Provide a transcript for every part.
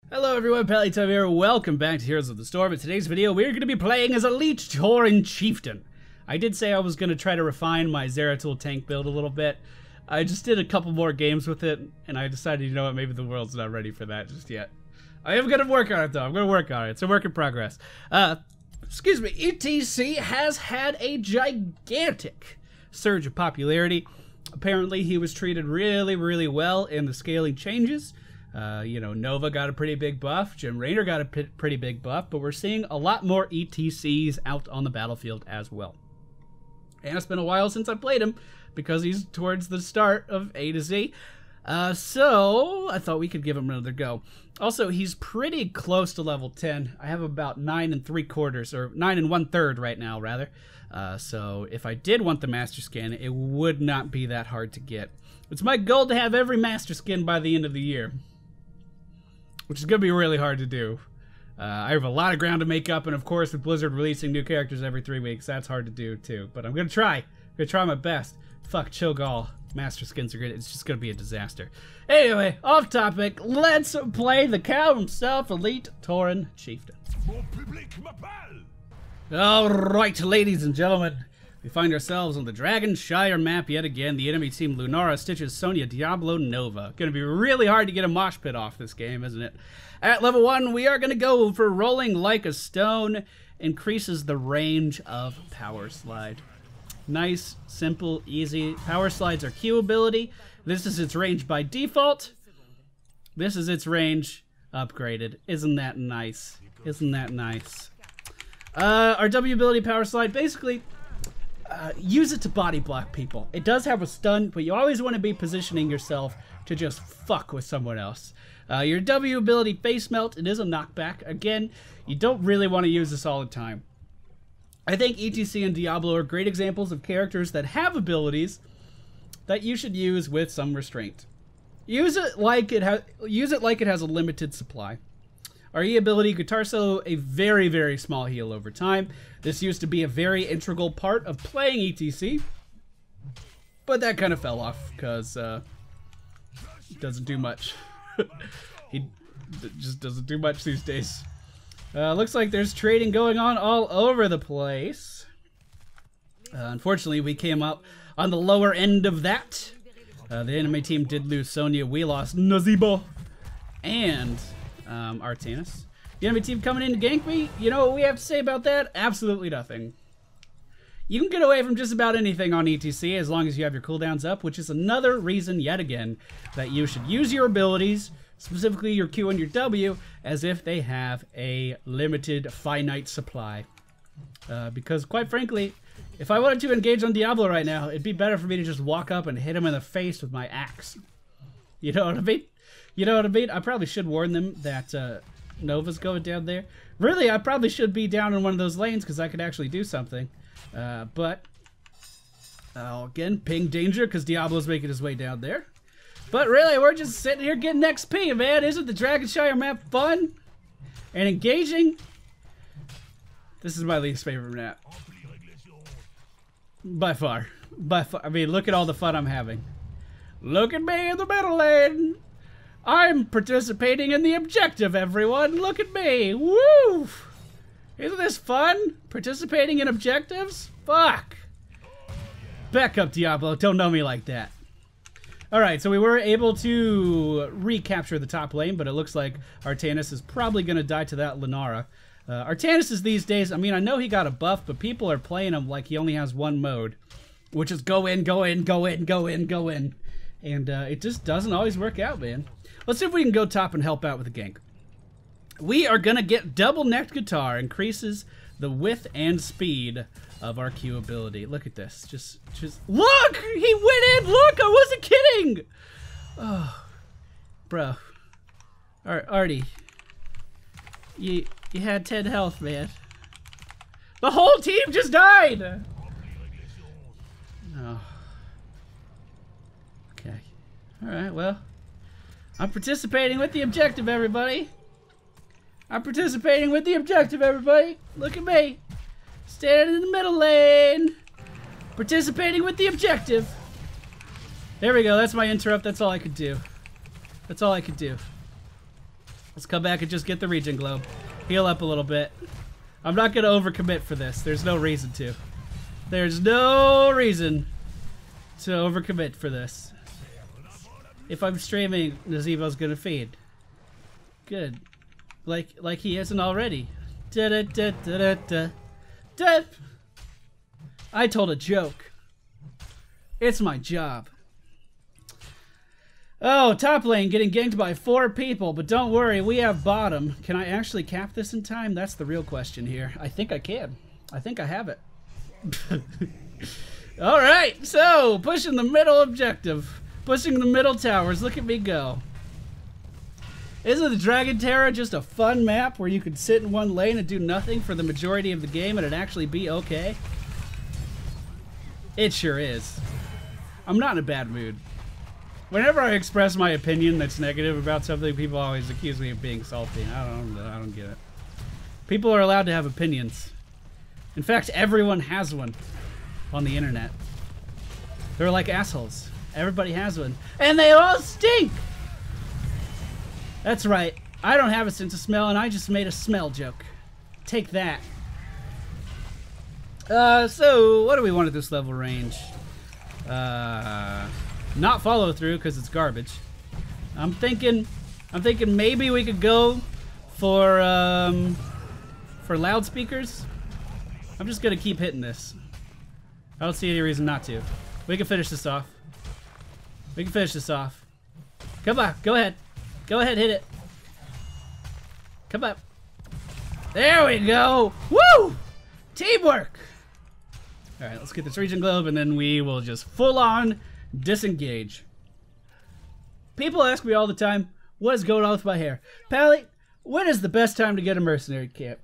Hello everyone, Pallytime here. Welcome back to Heroes of the Storm. In today's video, we're going to be playing as Elite Tauren Chieftain. I did say I was going to try to refine my Zeratul tank build a little bit. I just did a couple more games with it, and I decided, you know what, maybe the world's not ready for that just yet. I am going to work on it though. I'm going to work on it. It's a work in progress. Excuse me, ETC has had a gigantic surge of popularity. Apparently, he was treated really well in the scaling changes. You know, Nova got a pretty big buff, Jim Raynor got a pretty big buff, but we're seeing a lot more ETCs out on the battlefield as well. And it's been a while since I played him, because he's towards the start of A to Z. So I thought we could give him another go. Also, he's pretty close to level 10. I have about 9 3/4, or 9 1/3 right now, rather. So if I did want the Master Skin, it would not be that hard to get. It's my goal to have every Master Skin by the end of the year, which is going to be really hard to do. I have a lot of ground to make up, and of course with Blizzard releasing new characters every 3 weeks, that's hard to do too. But I'm going to try. I'm going to try my best. Fuck Cho'Gall. Master Skins are good. It's just going to be a disaster. Anyway, off topic. Let's play the cow himself, Elite Tauren Chieftain. Alright, ladies and gentlemen. We find ourselves on the Dragonshire map yet again. The enemy team Lunara, Stitches, Sonya, Diablo, Nova. Gonna be really hard to get a mosh pit off this game, isn't it? At level 1, we are gonna go for Rolling Like a Stone. Increases the range of Power Slide. Nice, simple, easy. Power Slides are Q ability. This is its range by default. This is its range upgraded. Isn't that nice? Isn't that nice? Our W ability Power Slide, basically, use it to body block people. It does have a stun, but you always want to be positioning yourself to just fuck with someone else. Your W ability Face Melt, it is a knockback. Again, you don't really want to use this all the time. I think ETC and Diablo are great examples of characters that have abilities that you should use with some restraint. Use it like it has a limited supply. Our E ability, Guitar Solo, a very small heal over time. This used to be a very integral part of playing ETC, but that kind of fell off because he doesn't do much. He just doesn't do much these days. Looks like there's trading going on all over the place. Unfortunately, we came up on the lower end of that. The enemy team did lose Sonya. We lost Nazeebo and Artanis. The enemy team coming in to gank me, you know what we have to say about that? Absolutely nothing. You can get away from just about anything on ETC as long as you have your cooldowns up, which is another reason, yet again, that you should use your abilities, specifically your Q and your W, as if they have a limited, finite supply. Because, quite frankly, if I wanted to engage on Diablo right now, it'd be better for me to just walk up and hit him in the face with my axe. You know what I mean? You know what I mean? I probably should warn them that Nova's going down there. Really, I probably should be down in one of those lanes because I could actually do something. But, again, ping danger because Diablo's making his way down there. But really, we're just sitting here getting XP, man. Isn't the Dragonshire map fun and engaging? This is my least favorite map. By far. By far. I mean, look at all the fun I'm having. Look at me in the middle lane. I'm participating in the objective, everyone. Look at me. Woo! Isn't this fun? Participating in objectives? Fuck. Back up, Diablo. Don't know me like that. Alright, so we were able to recapture the top lane, but it looks like Artanis is probably going to die to that Lunara. Artanis is these days, I mean, I know he got a buff, but people are playing him like he only has one mode, which is go in, go in, go in, go in, go in. And it just doesn't always work out, man. Let's see if we can go top and help out with the gank. We are going to get double necked guitar, increases the width and speed of our Q ability. Look at this. Just look! He went in! Look! I wasn't kidding! Oh, bro. Artie. You had 10 health, man. The whole team just died! Oh. Okay. Alright, well. I'm participating with the objective, everybody. I'm participating with the objective, everybody. Look at me. Standing in the middle lane. Participating with the objective. There we go. That's my interrupt. That's all I could do. That's all I could do. Let's come back and just get the Regen Globe. Heal up a little bit. I'm not going to overcommit for this. There's no reason to. There's no reason to overcommit for this. If I'm streaming, Nazeebo's going to feed. Good. Like he isn't already. I told a joke. It's my job. Oh, top lane getting ganked by 4 people, but don't worry, we have bottom. Can I actually cap this in time? That's the real question here. I think I can. I think I have it. Alright, so pushing the middle objective. Pushing the middle towers. Look at me go. Isn't the Dragon Terror just a fun map where you could sit in one lane and do nothing for the majority of the game and it'd actually be okay? It sure is. I'm not in a bad mood. Whenever I express my opinion that's negative about something, people always accuse me of being salty. I don't get it. People are allowed to have opinions. In fact, everyone has one on the internet. They're like assholes. Everybody has one. And they all stink! That's right. I don't have a sense of smell, and I just made a smell joke. Take that. So, what do we want at this level range? Not follow through because it's garbage. I'm thinking maybe we could go for loudspeakers. I'm just gonna keep hitting this. I don't see any reason not to. We can finish this off. We can finish this off. Come on, go ahead. Go ahead, hit it. Come on. There we go. Woo! Teamwork. All right, let's get this Regen Globe, and then we will just full on disengage. People ask me all the time, what is going on with my hair? Pally, when is the best time to get a mercenary camp?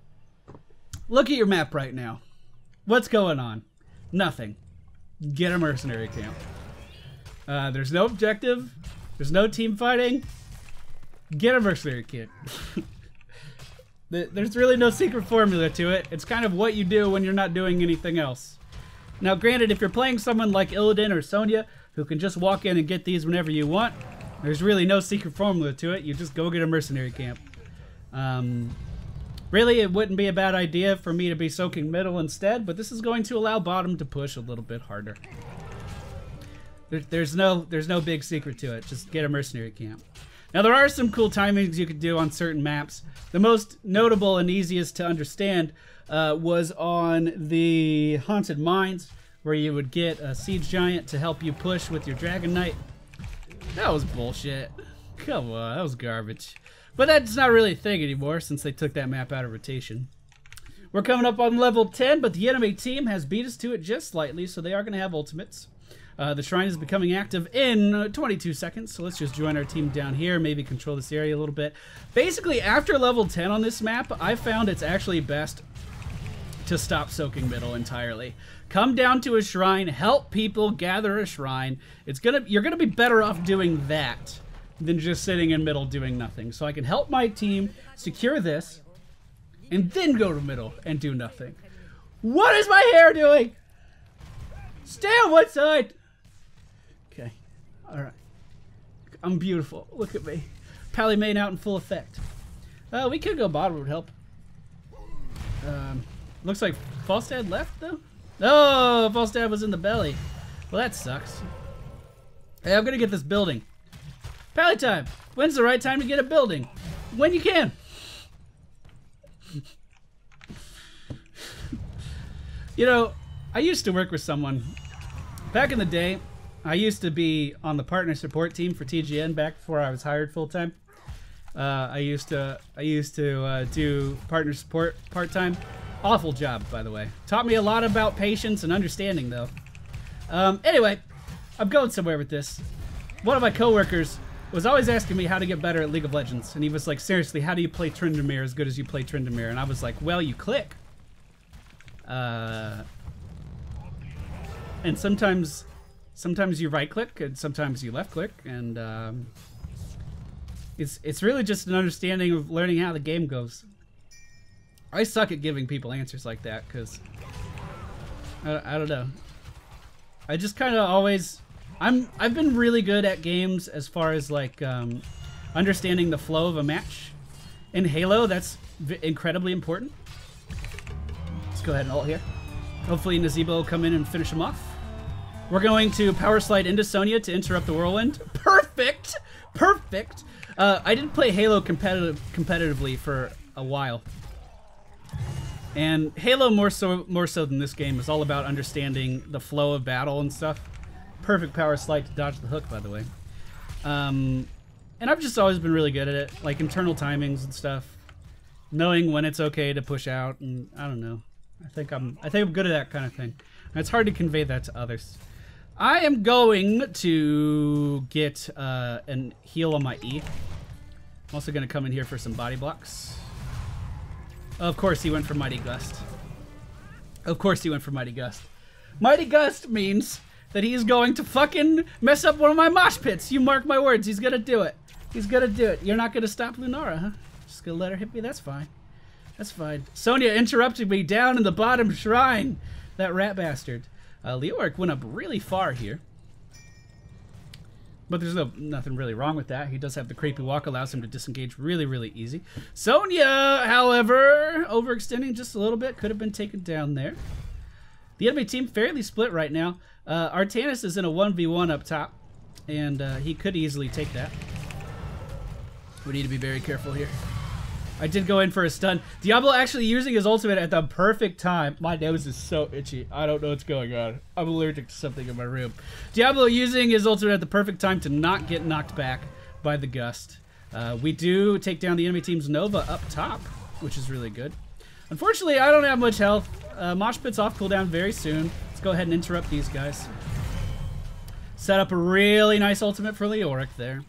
Look at your map right now. What's going on? Nothing. Get a mercenary camp. There's no objective. There's no team fighting. Get a mercenary camp. There's really no secret formula to it. It's kind of what you do when you're not doing anything else. Now, granted, if you're playing someone like Illidan or Sonya, who can just walk in and get these whenever you want, there's really no secret formula to it. You just go get a mercenary camp. Really, it wouldn't be a bad idea for me to be soaking middle instead, but this is going to allow bottom to push a little bit harder. There's no big secret to it. Just get a mercenary camp. Now, there are some cool timings you could do on certain maps. The most notable and easiest to understand was on the Haunted Mines, where you would get a Siege Giant to help you push with your Dragon Knight. That was bullshit. Come on, that was garbage. But that's not really a thing anymore since they took that map out of rotation. We're coming up on level 10, but the enemy team has beat us to it just slightly, so they are going to have ultimates. The shrine is becoming active in 22 seconds, so let's just join our team down here, maybe control this area a little bit. Basically, after level 10 on this map, I found it's actually best to stop soaking middle entirely. Come down to a shrine, help people gather a shrine. You're gonna be better off doing that than just sitting in middle doing nothing. So I can help my team secure this, and then go to middle and do nothing. What is my hair doing? Stay on one side. Okay. Alright. I'm beautiful. Look at me. Pally main out in full effect. We could go bottom, would help. Looks like Falstad left, though? Oh, Falstad was in the belly. Well, that sucks. Hey, I'm gonna get this building. Pally time! When's the right time to get a building? When you can! You know, I used to work with someone. Back in the day, I used to be on the partner support team for TGN back before I was hired full-time. I used to do partner support part-time. Awful job, by the way. Taught me a lot about patience and understanding, though. Anyway, I'm going somewhere with this. One of my coworkers was always asking me how to get better at League of Legends, and he was like, seriously, how do you play Tryndamere as good as you play Tryndamere? And I was like, well, you click. And sometimes you right click, and sometimes you left click, and it's really just an understanding of learning how the game goes. I suck at giving people answers like that because I don't know. I just kind of always I've been really good at games as far as like understanding the flow of a match. In Halo, that's incredibly important. Let's go ahead and ult here. Hopefully Nazeebo will come in and finish him off. We're going to power slide into Sonya to interrupt the whirlwind. Perfect! Perfect! I didn't play Halo competitively for a while. And Halo more so than this game is all about understanding the flow of battle and stuff. Perfect power slide to dodge the hook, by the way. And I've just always been really good at it, like internal timings and stuff, knowing when it's okay to push out, and I don't know. I think I'm good at that kind of thing. And it's hard to convey that to others. I am going to get an heal on my E. I'm also going to come in here for some body blocks. Of course he went for Mighty Gust. Of course he went for Mighty Gust. Mighty Gust means that he's going to fucking mess up one of my mosh pits. You mark my words, he's gonna do it. He's gonna do it. You're not gonna stop Lunara, huh? Just gonna let her hit me, that's fine. That's fine. Sonya interrupted me down in the bottom shrine. That rat bastard. Leoric went up really far here. But there's nothing really wrong with that. He does have the creepy walk, allows him to disengage really, really easy. Sonya, however, overextending just a little bit. Could have been taken down there. The enemy team fairly split right now. Artanis is in a 1v1 up top, and he could easily take that. We need to be very careful here. I did go in for a stun. Diablo actually using his ultimate at the perfect time. My nose is so itchy. I don't know what's going on. I'm allergic to something in my room. Diablo using his ultimate at the perfect time to not get knocked back by the gust. We do take down the enemy team's Nova up top, which is really good. Unfortunately, I don't have much health. Mosh Pit's off cooldown very soon. Let's go ahead and interrupt these guys. Set up a really nice ultimate for Leoric there.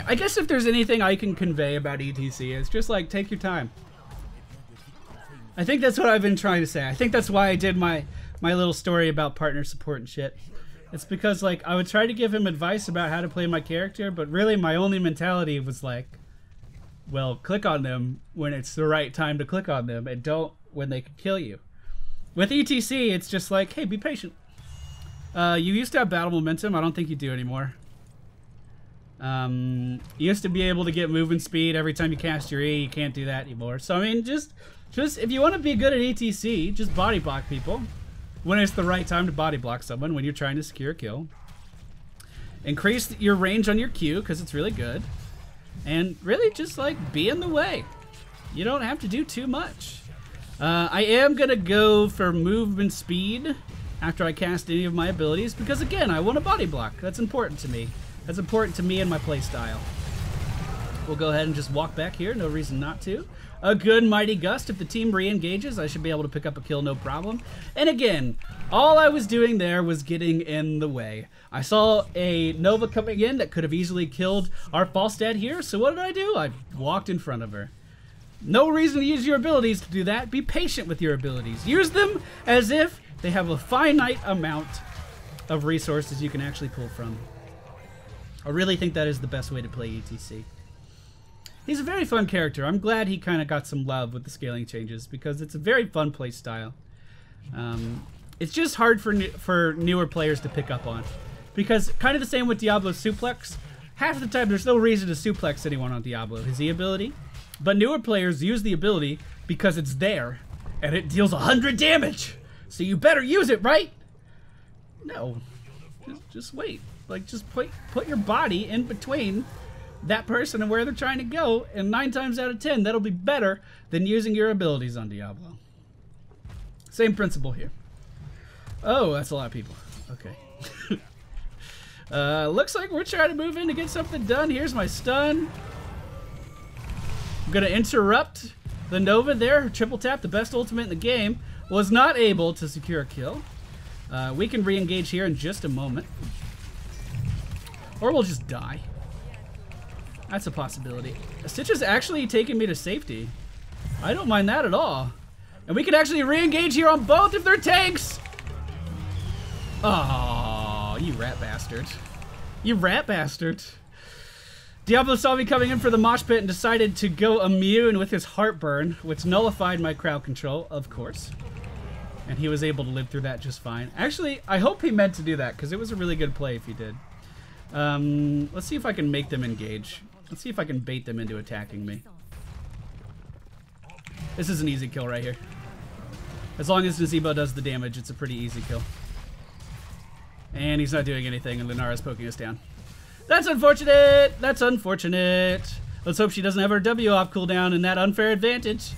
I guess if there's anything I can convey about ETC, it's just like, take your time. I think that's what I've been trying to say. I think that's why I did my little story about partner support and shit. It's because, like, I would try to give him advice about how to play my character, but really my only mentality was like, well, click on them when it's the right time to click on them, and don't when they could kill you. With ETC, it's just like, hey, be patient. You used to have battle momentum. I don't think you do anymore. You used to be able to get movement speed every time you cast your E. You can't do that anymore. So, I mean, just if you want to be good at ETC, just body block people when it's the right time to body block someone when you're trying to secure a kill. Increase your range on your Q, because it's really good. And really just, like, be in the way. You don't have to do too much. I am going to go for movement speed after I cast any of my abilities, because, again, I want a body block. That's important to me. That's important to me and my playstyle. We'll go ahead and just walk back here. No reason not to. A good Mighty Gust. If the team re-engages, I should be able to pick up a kill, no problem. And again, all I was doing there was getting in the way. I saw a Nova coming in that could have easily killed our Falstad here, so what did I do? I walked in front of her. No reason to use your abilities to do that. Be patient with your abilities. Use them as if they have a finite amount of resources you can actually pull from. I really think that is the best way to play ETC. He's a very fun character. I'm glad he kind of got some love with the scaling changes, because it's a very fun play style. It's just hard for newer players to pick up on, because kind of the same with Diablo's suplex. Half the time there's no reason to suplex anyone on Diablo, his E ability, but newer players use the ability because it's there and it deals 100 damage. So you better use it, right? No, just wait. Like, just put your body in between that person and where they're trying to go, and 9 times out of 10, that'll be better than using your abilities on Diablo. Same principle here. Oh, that's a lot of people. Okay. Looks like we're trying to move in to get something done. Here's my stun. I'm going to interrupt the Nova there. Triple tap, the best ultimate in the game. Was not able to secure a kill. We can re-engage here in just a moment. Or we'll just die. That's a possibility. Stitch is actually taking me to safety. I don't mind that at all. And we can actually re-engage here on both if they're tanks. Oh, you rat bastard. You rat bastard. Diablo saw me coming in for the mosh pit and decided to go immune with his heartburn, which nullified my crowd control, of course. And he was able to live through that just fine. Actually, I hope he meant to do that, because it was a really good play if he did. Let's see if I can make them engage. Let's see if I can bait them into attacking me. This is an easy kill right here. As long as Nazebo does the damage, it's a pretty easy kill. And he's not doing anything, and Lunara's poking us down. That's unfortunate! That's unfortunate! Let's hope she doesn't have her W off cooldown and that unfair advantage.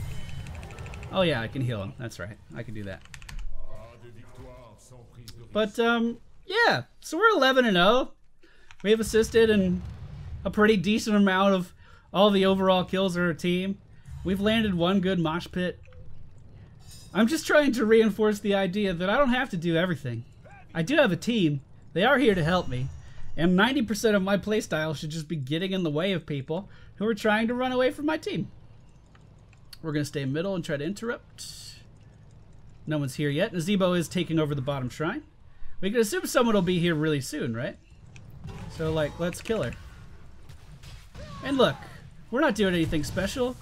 Oh yeah, I can heal him. That's right. I can do that. But, yeah. So we're 11-0. We have assisted in a pretty decent amount of all the overall kills of our team. We've landed one good mosh pit. I'm just trying to reinforce the idea that I don't have to do everything. I do have a team. They are here to help me. And 90% of my playstyle should just be getting in the way of people who are trying to run away from my team. We're going to stay middle and try to interrupt. No one's here yet. Nazebo is taking over the bottom shrine. We can assume someone will be here really soon, right? So, like, let's kill her. And look, we're not doing anything special.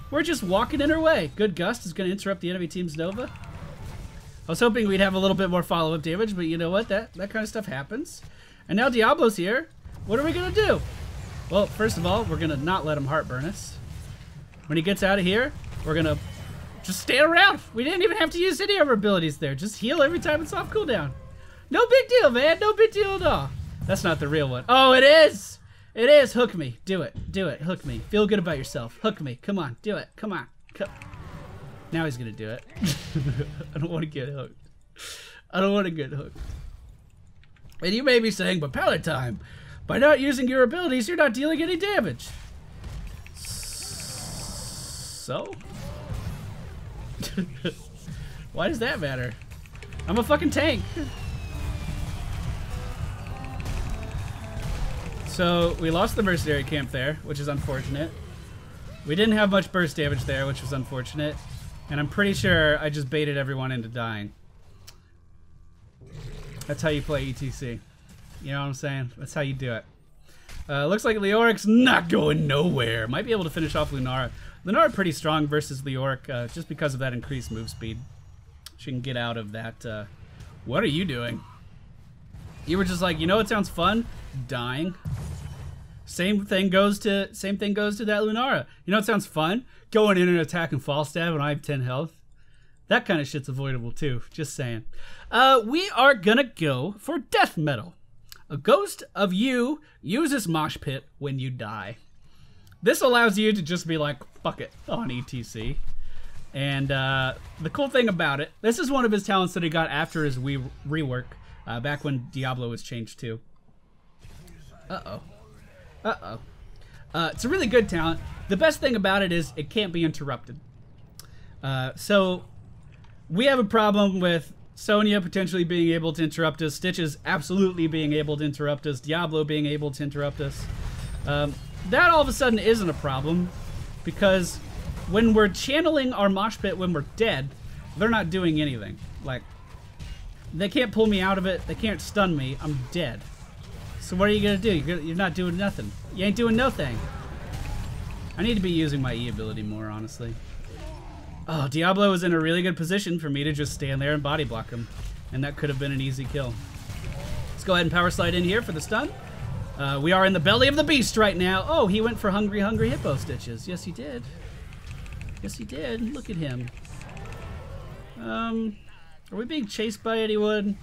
We're just walking in her way. Good Gust is going to interrupt the enemy team's Nova. I was hoping we'd have a little bit more follow-up damage, but you know what? That kind of stuff happens. And now Diablo's here. What are we going to do? Well, first of all, we're going to not let him heartburn us. When he gets out of here, we're going to just stay around. We didn't even have to use any of our abilities there. Just heal every time it's off cooldown. No big deal, man. No big deal at all. That's not the real one. Oh, it is. It is. Hook me. Do it. Do it. Hook me. Feel good about yourself. Hook me. Come on. Do it. Come on. Now he's going to do it. I don't want to get hooked. I don't want to get hooked. And you may be saying, but Palatine, by not using your abilities, you're not dealing any damage. So? Why does that matter? I'm a fucking tank. So, we lost the mercenary camp there, which is unfortunate. We didn't have much burst damage there, which was unfortunate. And I'm pretty sure I just baited everyone into dying. That's how you play ETC. You know what I'm saying? That's how you do it. Looks like Leoric's not going nowhere. Might be able to finish off Lunara. Lunara pretty strong versus Leoric, just because of that increased move speed. She can get out of that. What are you doing? You were just like, you know what sounds fun? Dying. Same thing goes to that Lunara. You know what sounds fun? Going in and attacking fall stab when I have 10 health. That kind of shit's avoidable too. Just saying. We are gonna go for death metal. A ghost of you uses mosh pit when you die. This allows you to just be like, fuck it, on ETC. And the cool thing about it, this is one of his talents that he got after his rework, back when Diablo was changed too. Uh-oh. Uh-oh. It's a really good talent. The best thing about it is it can't be interrupted. So we have a problem with Sonya potentially being able to interrupt us, Stitches absolutely being able to interrupt us, Diablo being able to interrupt us. That all of a sudden isn't a problem, because when we're channeling our mosh pit when we're dead, they're not doing anything. Like, they can't pull me out of it, they can't stun me, I'm dead. So what are you gonna do? You're not doing nothing. You ain't doing no thing. I need to be using my E ability more, honestly. Oh, Diablo was in a really good position for me to just stand there and body block him. And that could have been an easy kill. Let's go ahead and power slide in here for the stun. We are in the belly of the beast right now. Oh, he went for hungry, hungry hippo Stitches. Yes, he did. Yes, he did. Look at him. Are we being chased by anyone?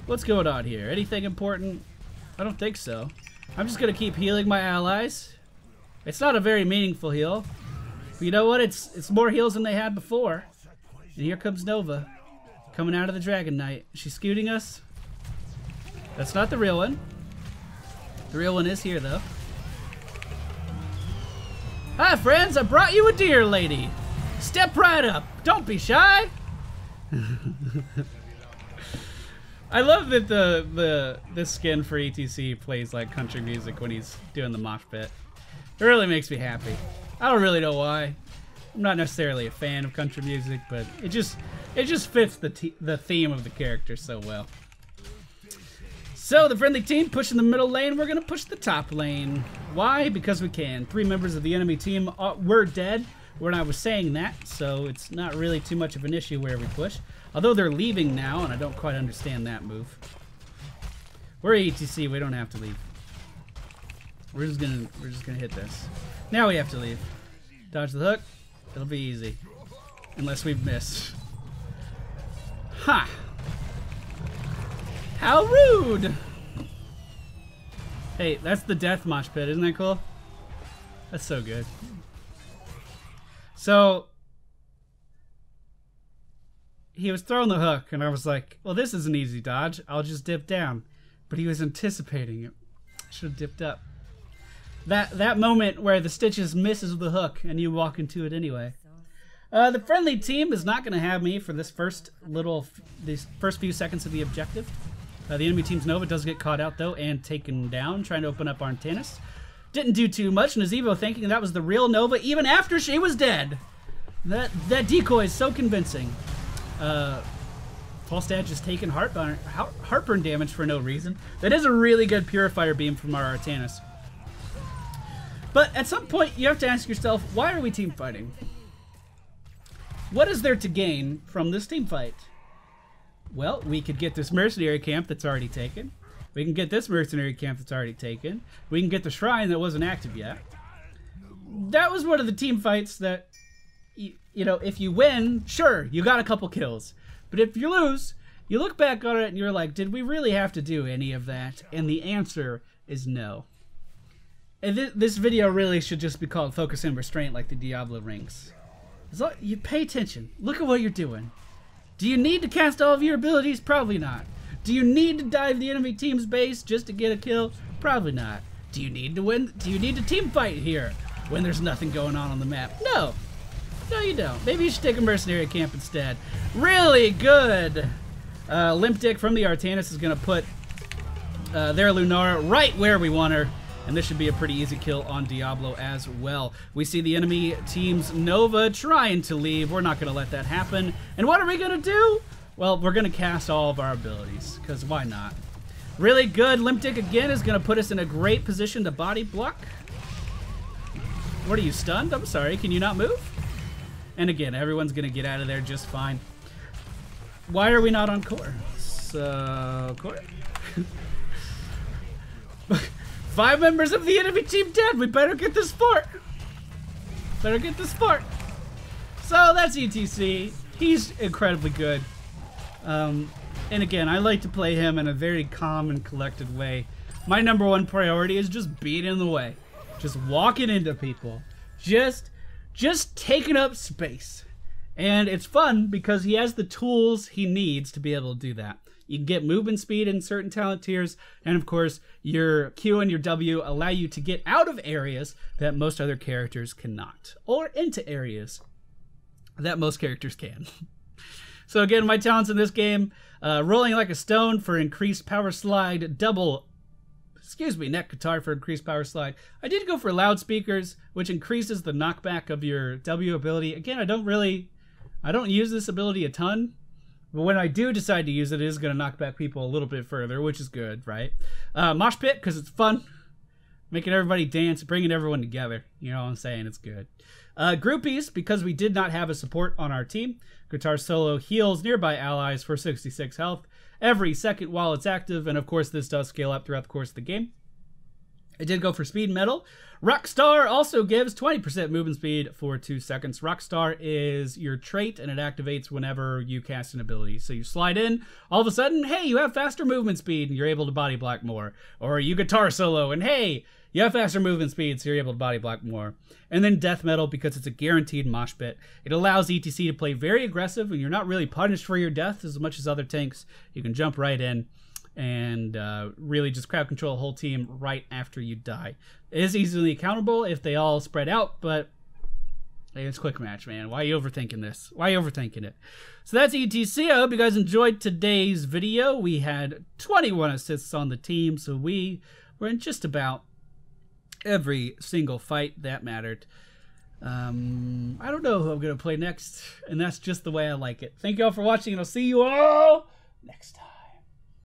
What's going on here? Anything important? I don't think so. I'm just gonna keep healing my allies. It's not a very meaningful heal. But you know what? It's more heals than they had before. And here comes Nova. Coming out of the Dragon Knight. She's scooting us. That's not the real one. The real one is here, though. Hi, friends. I brought you a deer lady. Step right up. Don't be shy. I love that the skin for ETC plays like country music when he's doing the mosh pit. It really makes me happy. I don't really know why. I'm not necessarily a fan of country music, but it just fits the theme of the character so well. So the friendly team pushing the middle lane. We're gonna push the top lane. Why? Because we can. 3 members of the enemy team were dead when I was saying that, so it's not really too much of an issue where we push. Although they're leaving now, and I don't quite understand that move. We're ETC. We don't have to leave. We're just gonna hit this. Now we have to leave. Dodge the hook. It'll be easy. Unless we've missed. Ha! How rude! Hey, that's the death mosh pit, isn't that cool? That's so good. So he was throwing the hook, and I was like, well, this is an easy dodge. I'll just dip down. But he was anticipating it. I should have dipped up. That moment where the Stitches misses the hook, and you walk into it anyway. The friendly team is not going to have me for these first few seconds of the objective. The enemy team's Nova does get caught out, though, and taken down, trying to open up Artanis. Didn't do too much, Nazeebo thinking that was the real Nova, even after she was dead. That decoy is so convincing. Falstad just taking heartburn damage for no reason. That is a really good Purifier Beam from our Artanis. But at some point, you have to ask yourself, why are we team fighting? What is there to gain from this team fight? Well, we could get this mercenary camp that's already taken. We can get this mercenary camp that's already taken. We can get the shrine that wasn't active yet. That was one of the team fights that, you know, if you win, sure, you got a couple kills. But if you lose, you look back on it and you're like, did we really have to do any of that? And the answer is no. And this video really should just be called Focus and Restraint, like the Diablo rings. So you pay attention. Look at what you're doing. Do you need to cast all of your abilities? Probably not. Do you need to dive the enemy team's base just to get a kill? Probably not. Do you need to win? Do you need to team fight here when there's nothing going on the map? No. No, you don't. Maybe you should take a mercenary camp instead. Really good. Limp Dick from the Artanis is going to put their Lunara right where we want her. And this should be a pretty easy kill on Diablo as well. We see the enemy team's Nova trying to leave. We're not going to let that happen. And what are we going to do? Well, we're going to cast all of our abilities, because why not? Really good. Limp Dick again is going to put us in a great position to body block. What are you, stunned? I'm sorry. Can you not move? And again, everyone's going to get out of there just fine. Why are we not on core? So, core. 5 members of the enemy team dead. We better get this fort. Better get this fort. So that's ETC. He's incredibly good. And again, I like to play him in a very calm and collected way. My #1 priority is just being in the way. Just walking into people. Just taking up space. And it's fun because he has the tools he needs to be able to do that. You can get movement speed in certain talent tiers, and of course, your Q and your W allow you to get out of areas that most other characters cannot, or into areas that most characters can. So again, my talents in this game, rolling like a stone for increased power slide, neck guitar for increased power slide. I did go for loudspeakers, which increases the knockback of your W ability. Again, I don't use this ability a ton. But when I do decide to use it, it is going to knock back people a little bit further, which is good, right? Mosh Pit, because it's fun. Making everybody dance, bringing everyone together. You know what I'm saying? It's good. Groupies, because we did not have a support on our team. Guitar Solo heals nearby allies for 66 health every second while it's active. And of course, this does scale up throughout the course of the game. I did go for Speed Metal. Rockstar also gives 20% movement speed for 2 seconds. Rockstar is your trait, and it activates whenever you cast an ability. So you slide in, all of a sudden, hey, you have faster movement speed, and you're able to body block more. Or you guitar solo, and hey, you have faster movement speed, so you're able to body block more. And then Death Metal, because it's a guaranteed mosh pit. It allows ETC to play very aggressive, and you're not really punished for your death as much as other tanks. You can jump right in and really just crowd control the whole team right after you die. It is easily accountable if they all spread out, but hey, it's quick match, man. Why are you overthinking this? Why are you overthinking it? So that's ETC. I hope you guys enjoyed today's video. We had 21 assists on the team, so we were in just about every single fight that mattered. I don't know who I'm going to play next, and that's just the way I like it. Thank you all for watching, and I'll see you all next time.